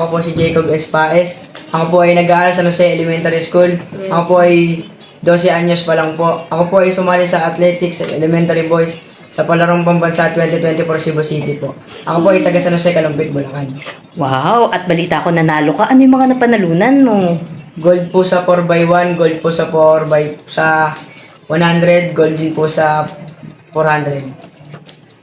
Ako po si Jacob S. Paes. Ako po ay nag-aaral sa Jose Elementary School. Ako po ay 12 anyos pa lang po. Ako po ay sumali sa athletics at elementary boys sa Palarong Pambansa 2024 Cebu City po. Ako po ay taga San Jose, Calumpit, Bulacan. Wow, at balita ko nanalo ka. Ano yung mga napanalunan mo? Gold po sa 4x1, gold po sa 100, gold din po sa 400.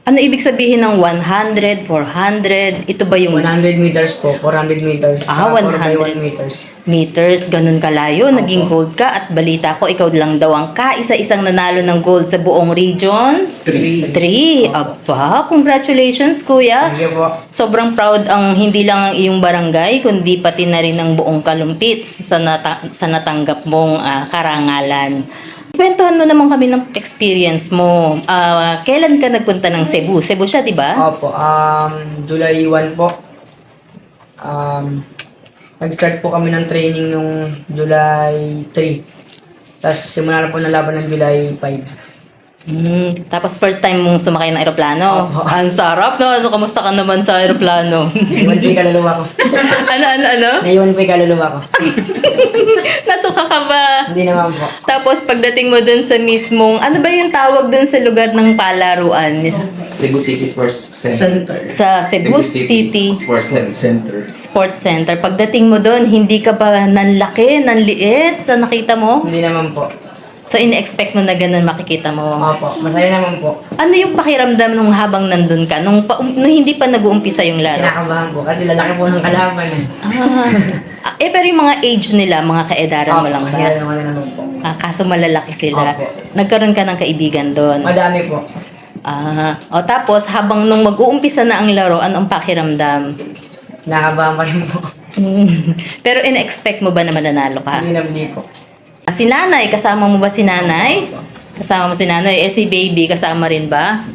Ano ibig sabihin ng 100, 400? Ito ba yung 100 meters po, 400 meters, Ah, 100 4x1 meters. meters? Ganun kalayo, naging gold ka. At balita ko, ikaw lang daw ang kaisa-isang nanalo ng gold sa buong region. 3. Aba, congratulations kuya. Thank you po. Sobrang proud ang hindi lang ang iyong barangay, kundi pati na rin ang buong Kalumpit sa natanggap mong karangalan. Kwentuhan mo naman kami ng experience mo. Kailan ka nagpunta ng Cebu? Cebu siya, di ba? Opo, July 1 po. Nag-start po kami ng training nung July 3. Tapos simula na po ng laban ng July 5. Tapos first time mong sumakay ng aeroplano. Opo. Ang sarap, no? Ano, kamusta ka naman sa aeroplano? Naiwan po yung kaluluwa ko. ano? Naiwan po yung kaluluwa ko. Nasuka ka ba? Hindi naman po. Tapos pagdating mo dun sa mismong, ano ba yung tawag dun sa lugar ng palaruan? Cebu City Sports Center. Sa Cebu City Sports Center. Sports Center. Pagdating mo dun, hindi ka ba nanlaki, nanliit sa nakita mo? Hindi naman po. So, in-expect mo na ganun makikita mo. Opo, masaya naman po. Ano yung pakiramdam nung habang nandun ka? Nung hindi pa nag-uumpisa yung laro? Kinakabahan po kasi lalaki po ng kalaban eh. Pero yung mga age nila, mga kaedaran mo lang ba? Mahirap naman naman po. Kaso malalaki sila. Opo. Nagkaroon ka ng kaibigan doon. Madami po. Tapos, habang nung mag-uumpisa na ang laro, anong pakiramdam? Kinakabahan pa rin po. Pero in-expect mo ba na mananalo ka? Hindi po. Si nanay, kasama mo ba si nanay? Kasama mo si nanay. Si baby, kasama rin ba?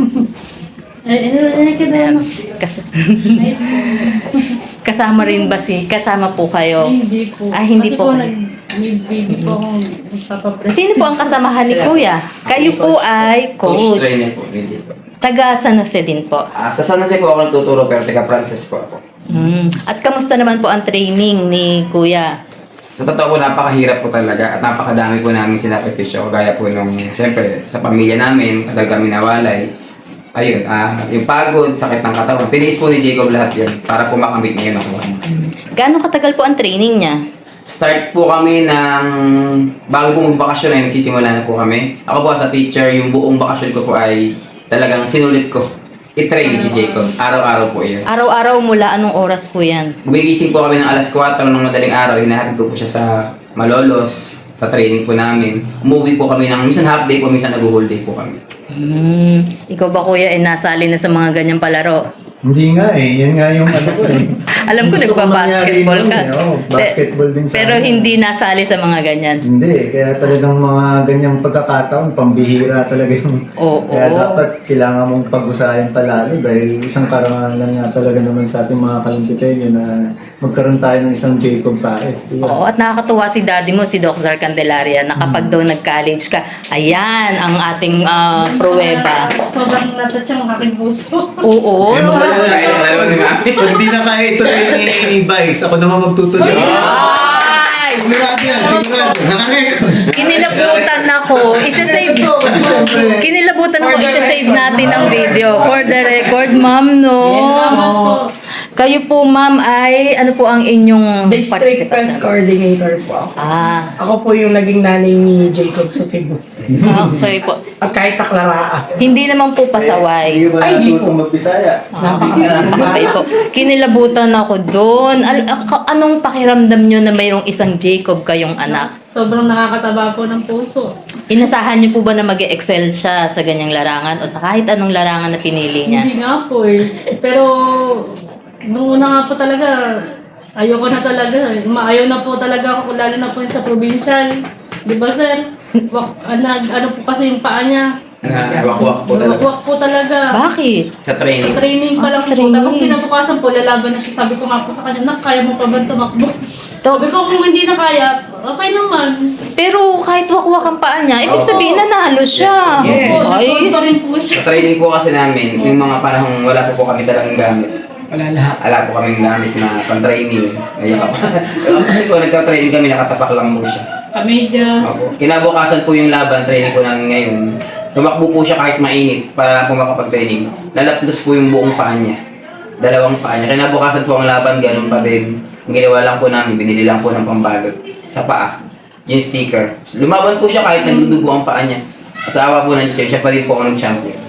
Kasama rin ba kasama po kayo? Hindi po. Hindi Kasi po. may baby po akong nagpapapress. Sino po ang kasamahan ni kuya? Kayo po ay Coach coach. trainer po, hindi po. Taga San Jose din po. Sa San Jose po ako nagtuturo pero taga Francis po ako. At kamusta naman po ang training ni kuya? Sa totoo po, napakahirap po talaga at napakadami po namin sinakripisyo. Gaya po nung, siyempre, sa pamilya namin, tagal kami nawalay. Ayun, yung pagod, sakit ng katawan. Tiniis po ni Jacob lahat yun para po makamit ngayon ako. Gaano katagal po ang training niya? Start po kami ng, bago po magbakasyon ay nagsisimula na po kami. Ako po as a teacher, yung buong bakasyon ko po ay talagang sinulit ko. I-train si Jacob. Araw-araw po yun. Araw-araw mula anong oras po yan? Gumigising po kami ng alas 4 ng madaling araw. Hinahatid ko po siya sa Malolos, sa training po namin. Umuwi po kami ng, minsan half day po, minsan nag-whole day po kami. Ikaw ba kuya ay nasali na sa mga ganyang palaro? Hindi nga eh. Yan nga yung ano ko eh. Alam ko Gusto nagpa-basketball mangyari ka. nun eh. Oo, basketball din sa Pero akin. hindi nasali sa mga ganyan. Hindi. Kaya talagang mga ganyang pagkakataon, pambihira talaga yung... Oo. Kaya dapat kailangan mong pag-usayan palalo dahil isang karangalan nga talaga naman sa ating mga kalumpitenyo na magkaroon tayo ng isang Jacob Paes. Diba? Oo, at nakakatuwa si daddy mo, si Doc Zar Candelaria, na kapag daw nag-college ka, ayan ang ating pruweba. Sobrang natouch ang aking puso. Oo. Eh, Kaya naman ni Mami. Pag hindi na kaya ituloy ni Vice, ako naman magtutuloy. Ay! Sigurado yan, sigurado. Nakarecord. Kinilabutan ako. Isa-save. Ito, kasi syempre, Kinilabutan ako. Isa-save natin ang video. For the record, ma'am, no? Kayo po, ma'am, ay ano po ang inyong District Press participation? Coordinator po ako. Ako po yung naging nanay ni Jacob sa Cebu. Okay po. At kahit sa Claraan. Hindi naman po pasaway. hindi mo Ay, di natutong magbisaya. Okay po. Kinilabutan ako doon. Anong pakiramdam nyo na mayroong isang Jacob kayong anak? Sobrang nakakataba po ng puso. Inasahan niyo po ba na mag-excel siya sa ganyang larangan o sa kahit anong larangan na pinili niya? Hindi nga po eh. Pero, nung una nga po talaga, ayoko na talaga. Maayaw na po talaga ako, lalo na po yung sa provincial. Di ba, sir? Ano po kasi yung paa niya. Wak-wak po talaga. Wak po talaga. Bakit? Sa training. Sa training pa Sa lang po. training. Tapos kinabukasan po, lalaban na siya. Sabi ko nga po sa kanya, nak, kaya mo pa ba tumakbo? Sabi ko, kung hindi na kaya, okay naman. Pero kahit wakwak ang paa niya, ibig sabihin nanalo siya. Opo, Ay, nagkaroon pa rin po siya. Sa training po kasi namin, yung mga panahong wala po kami talagang gamit. Wala lahat. Wala po kaming gamit na pang-training. Kasi po nagka-training kami, nakatapak lang po siya. Kamedyas. Opo. Kinabukasan po yung laban, training po namin ngayon. Tumakbo po siya kahit mainit para lang po makapag-training. Lalapdos po yung buong paa niya. Dalawang paa niya. Kinabukasan po ang laban, ganun pa din. Ang ginawa lang po namin, binili lang po ng pambalot sa paa. Yung sticker. Lumaban po siya kahit nagdudugo ang paa niya. Sa awa po ng Diyos, siya pa rin po ang champion.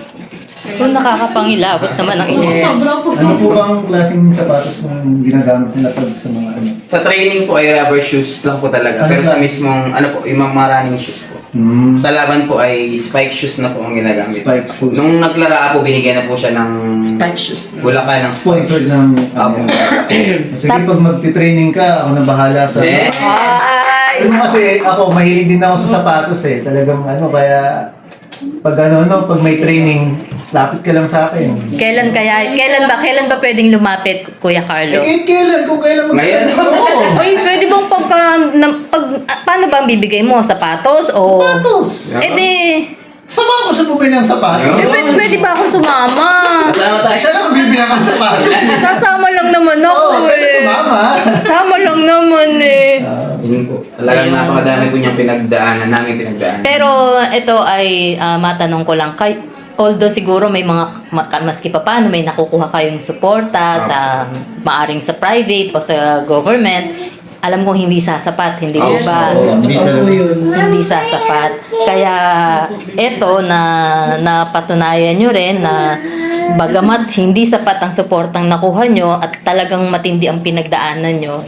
So, nakakapangilabot naman ang Oo, inis. sobra po. Ano po bang klaseng sapatos yung ginagamit nila pag sa mga ano? Sa training po ay rubber shoes lang po talaga. Pero sa mismong, ano po, yung mga running shoes po. Sa laban po ay spike shoes na po ang ginagamit. Spike shoes. Nung naglara po, binigyan na po siya ng Spike shoes. Bulacan ng spike Sponsored shoes. ng Apo. Sige, pag magti-training ka, ako na bahala sa... Eh, Ay! Ano kasi ako, mahilig din ako sa sapatos eh. Talagang ano, kaya pag pag may training, lapit ka lang sa akin. Kailan ba pwedeng lumapit, Kuya Carlo? Kailan? Kung kailan Ngayon. Oo. Oy, pwede bang paano ba ang bibigay mo? Sapatos o... Sapatos. Eh di, Sama ko sa bumili ng sapatos. pwede ba akong sumama? Kasama tayo. Siya lang bibilang ng sapatos. Sasama lang naman ako Oo, pwede eh. sumama. Sama lang naman eh. Yun po. Talagang napakadami po niyang pinagdaanan, namin pinagdaanan. Pero ito ay matanong ko lang although siguro may mga maski pa paano may nakukuha kayong suporta sa maaring sa private o sa government, alam kong hindi sasapat, hindi po ba? Hindi ka Totoo yun. Hindi sasapat. Kaya eto na napatunayan nyo rin na bagamat hindi sapat ang suportang nakuha nyo at talagang matindi ang pinagdaanan nyo,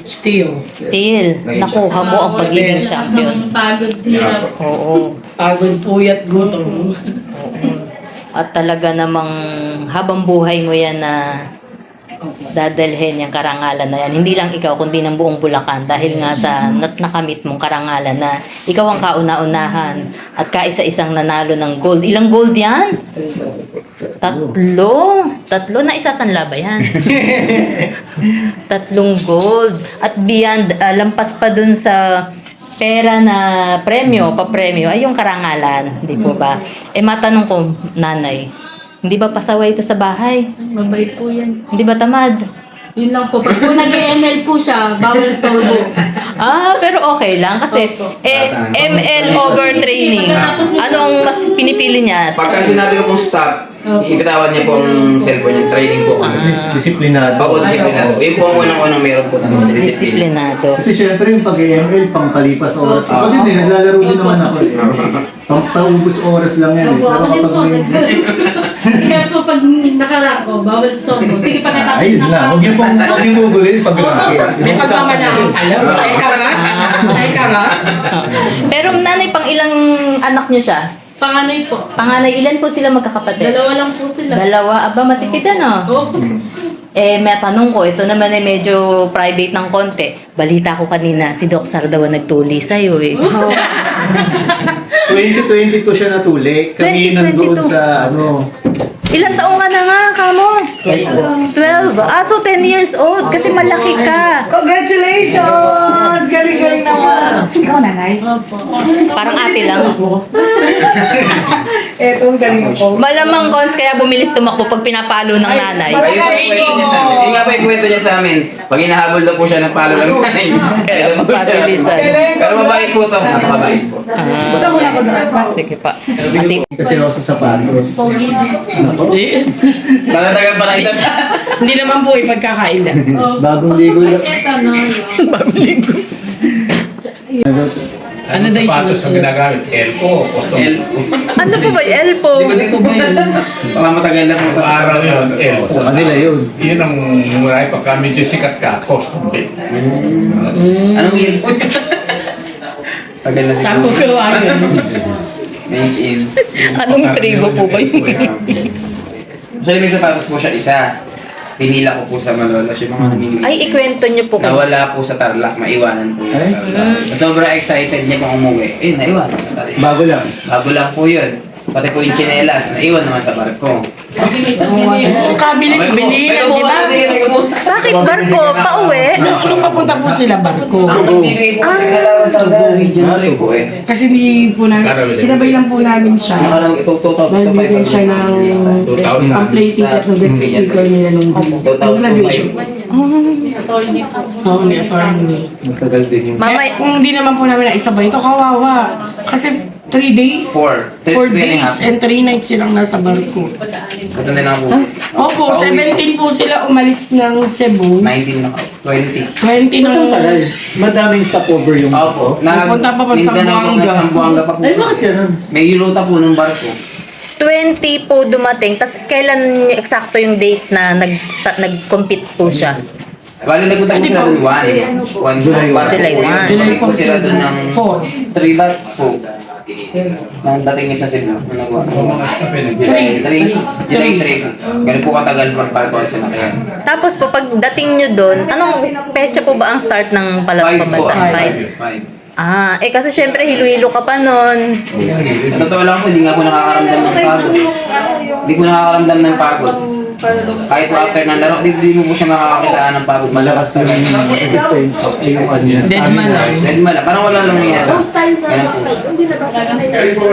Still. still, Naging nakuha mo ang pagiging Yes. champion. Ng pagod hirap. Oo. Pagod, puyat, gutom. At talaga namang habang buhay mo yan na dadalhin yung karangalan na yan. Hindi lang ikaw, kundi ng buong Bulacan. Dahil nga sa nakamit mong karangalan na ikaw ang kauna-unahan at kaisa-isang nanalo ng gold. Ilang gold yan? Tatlo na isasanla ba yan? 3 gold. At beyond, lampas pa dun sa pera na papremyo, ay yung karangalan. Di po ba? Matanong ko, nanay, hindi ba pasaway ito sa bahay? Mabait po yan. Hindi ba tamad? Yun lang po. Pag po nag-ML po siya, bawal storbo. Pero okay lang kasi ML over training. Anong mas pinipili niya? Pagka sinabi ko pong stop, ipitawan niya po ang cellphone niya, training po kami. Disiplinado. Opo, disiplinado. Yun po ang unang-unang meron po ng disiplina. Disiplinado. Kasi syempre yung pag-ML, pang palipas oras. Ako din eh, naglalaro din naman ako eh. Paubos oras lang yan eh. Opo, ako din po. Pero Kaya po pag nakarako, bawal storbo. Sige, pagkatapos ayun na lang, huwag yung gugulin pag May pagkama na ang alam. Ay ka nga. Ay ka nga. Pero nanay, pang ilang anak niyo siya? Panganay po. Panganay, ilan po sila magkakapatid? 2 lang po sila. Dalawa. Aba, matipid ano? Opo. May tanong ko, ito naman ay medyo private ng konti. Balita ko kanina, si Doc Sar daw ang nagtuli sa'yo eh. 2022 siya natuli. Kami 2022. nandoon sa ano. Ilan taong ka na nga, kamo? 12. So 10 years old kasi malaki ka. Congratulations! Galing-galing naman. Ikaw, nanay? Parang ate lang. Eto, ang galing ako. Malamang cons kaya bumilis tumakbo pag pinapalo ng nanay. Ayun po ang kwento niya sa amin. Yun nga po yung kwento niya sa amin. Pag hinahabol daw po siya ng palo ng nanay. Kaya daw po siya. Pabilisan. Pero mabait po ito. Napakabait po. Punta mo na ako doon. Sige pa. Kasi Kasi ako sa sapatos. Natatagal pa ng isang. Hindi naman po pagkakailan. Bagong ligo lang. Eto na. Ano daw yung sapatos ang sinusunod? ginagamit? Elpo, custom. ano po ba yung elpo? Hindi ko ba yun? Pamamatagal lang po. Araw yun, elpo. Sa kanila yun. Yun ang muna pagka medyo sikat ka, custom fit. Anong year po yun? Tagal na Saan po gawa yun? Made in. Anong tribo po ba yun? Actually, may sapatos po siya isa. Pinila ko po sa Malolos yung mga namimili. Ay, ikwento niyo po. Nawala po sa Tarlac, maiwanan po Ay? yun. Sobrang excited niya pong umuwi. Eh, naiwanan sa Tarlac. Bago lang. Bago lang po yun. Pati po yung tsinelas, naiwan naman sa barko. Kabilin-bilin, di ba? Bakit barko? Pauwi? Nung papunta po sila barko. Ang nagbibigay po kasi alawas sa region 3 po eh. Kasi hindi po namin, sinabay lang po namin siya. Nakalang ito, Dahil bigyan siya ng 2,000. pang-play ticket ng guest speaker nila nung graduation. Attorney po. Oo, may attorney. Matagal din yung... Eh, kung hindi naman po namin naisabay ito, kawawa. Kasi 3 days, 4 4 days and 3 nights silang nasa barko. Ito na lang po. Opo, 17 po sila umalis ng Cebu. 19 na 20. 20 Ito ng... tagal. Madaming stopover yung Opo. Pupunta pa po sa Zamboanga. Zamboanga pa po. Ay, bakit ganun? May ruta po ng barko. 20 po dumating, tas kailan eksakto yung date na nag-compete po siya? Bali nagpunta po sila doon 1. July 1. July 1. July po sila doon ng 4. 3 lot po. Nang dating niya sa Cebu. July 3. Ganun po katagal pag-barko sa nakayan. Tapos po, pagdating nyo doon, anong petsa po ba ang start ng palarong 5 po. pambansa? 5. Ah, kasi syempre hilo-hilo ka pa nun. Sa totoo lang po, hindi nga po nakakaramdam ng pagod. Hindi po nakakaramdam ng pagod. Kahit po after ng laro, hindi mo po siya makakakitaan ng pagod. Malakas yung resistance. Yung ano yung Dead man lang. Dead man lang. Parang wala lang nangyari. Ganun po.